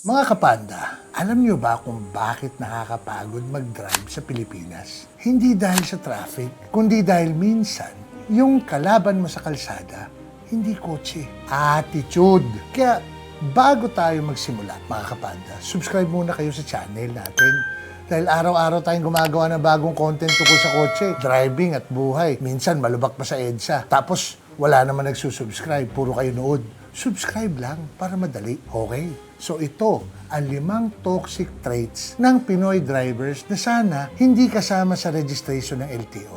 Mga kapanda, alam niyo ba kung bakit nakakapagod mag-drive sa Pilipinas? Hindi dahil sa traffic, kundi dahil minsan, yung kalaban mo sa kalsada, hindi kotse, attitude. Kaya bago tayo magsimula, mga kapanda, subscribe muna kayo sa channel natin. Dahil araw-araw tayong gumagawa ng bagong content tungkol sa kotse, driving at buhay. Minsan malubak pa sa EDSA. Tapos wala naman nagsusubscribe, puro kayo nood. Subscribe lang para madali, okay? So ito ang 5 toxic traits ng Pinoy drivers na sana hindi kasama sa registration ng LTO.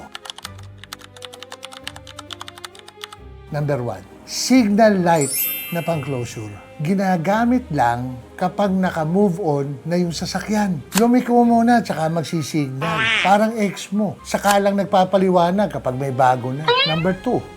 Number 1, signal light na pang-closure. Ginagamit lang kapag naka-move on na yung sasakyan. Lumiko muna tsaka magsisignal. Parang ex mo. Saka lang nagpapaliwanag kapag may bago na. Number 2,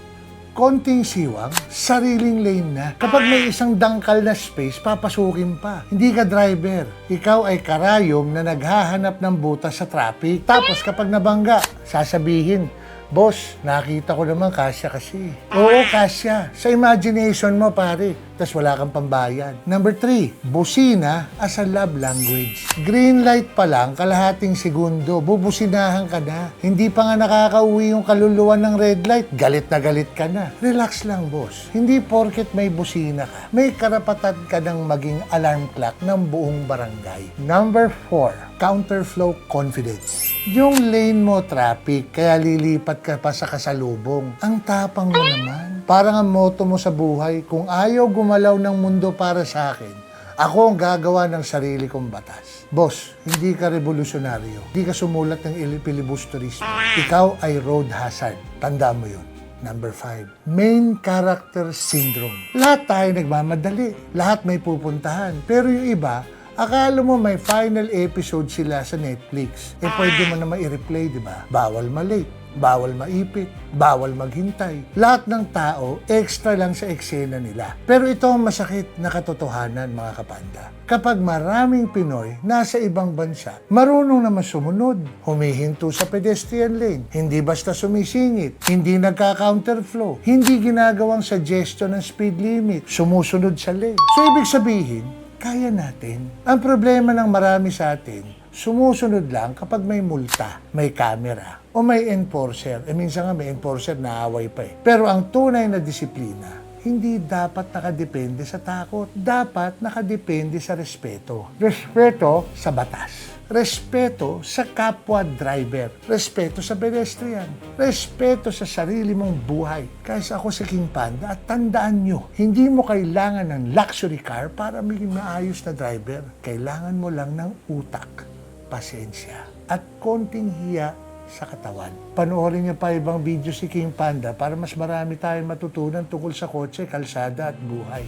konting siwang, sariling lane na. Kapag may isang dangkal na space, papasukin pa. Hindi ka driver. Ikaw ay karayom na naghahanap ng butas sa traffic. Tapos kapag nabangga, sasabihin, "Boss, nakita ko naman kasya kasi." Oo, kasya. Sa imagination mo, pare. Tapos wala kang pambayad. Number 3, busina as a love language. Green light pa lang, kalahating segundo, bubusinahan ka na. Hindi pa nga nakakauwi yung kaluluwa ng red light, galit na galit ka na. Relax lang, boss. Hindi porket may busina ka, may karapatan ka ng maging alarm clock ng buong barangay. Number 4, counterflow confidence. Yung lane mo traffic, kaya lilipat ka pa sa kasalubong. Ang tapang mo naman. Parang ang motto mo sa buhay, kung ayaw gumalaw ng mundo para sa akin, ako ang gagawa ng sarili kong batas. Boss, hindi ka revolusyonaryo. Hindi ka sumulat ng filibusterismo. Ikaw ay road hazard. Tanda mo yun. Number 5, main character syndrome. Lahat tayo nagmamadali. Lahat may pupuntahan. Pero yung iba, akala mo may final episode sila sa Netflix. Pwede mo naman i-replay, di ba? Bawal malate, bawal maipit, bawal maghintay. Lahat ng tao, extra lang sa eksena nila. Pero ito ang masakit na katotohanan, mga kapanda. Kapag maraming Pinoy nasa ibang bansa, marunong naman sumunod, humihinto sa pedestrian lane, hindi basta sumisingit, hindi nagka-counterflow, hindi ginagawang suggestion ng speed limit, sumusunod sa lane. So ibig sabihin, kaya natin. Ang problema ng marami sa atin, sumusunod lang kapag may multa, may camera, o may enforcer. Minsan nga may enforcer, naaway pa eh. Pero ang tunay na disiplina, hindi dapat nakadepende sa takot. Dapat nakadepende sa respeto. Respeto sa batas. Respeto sa kapwa driver. Respeto sa pedestrian. Respeto sa sarili mong buhay. Kaya ako si King Panda, at tandaan nyo, hindi mo kailangan ng luxury car para maging maayos na driver. Kailangan mo lang ng utak, pasensya, at konting hiya sa katawan. Panoorin niyo pa ibang video si King Panda para mas marami tayong matutunan tungkol sa kotse, kalsada at buhay.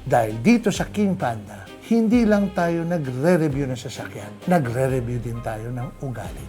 Dahil dito sa King Panda, hindi lang tayo nagre-review ng sasakyan, nagre-review din tayo ng ugali.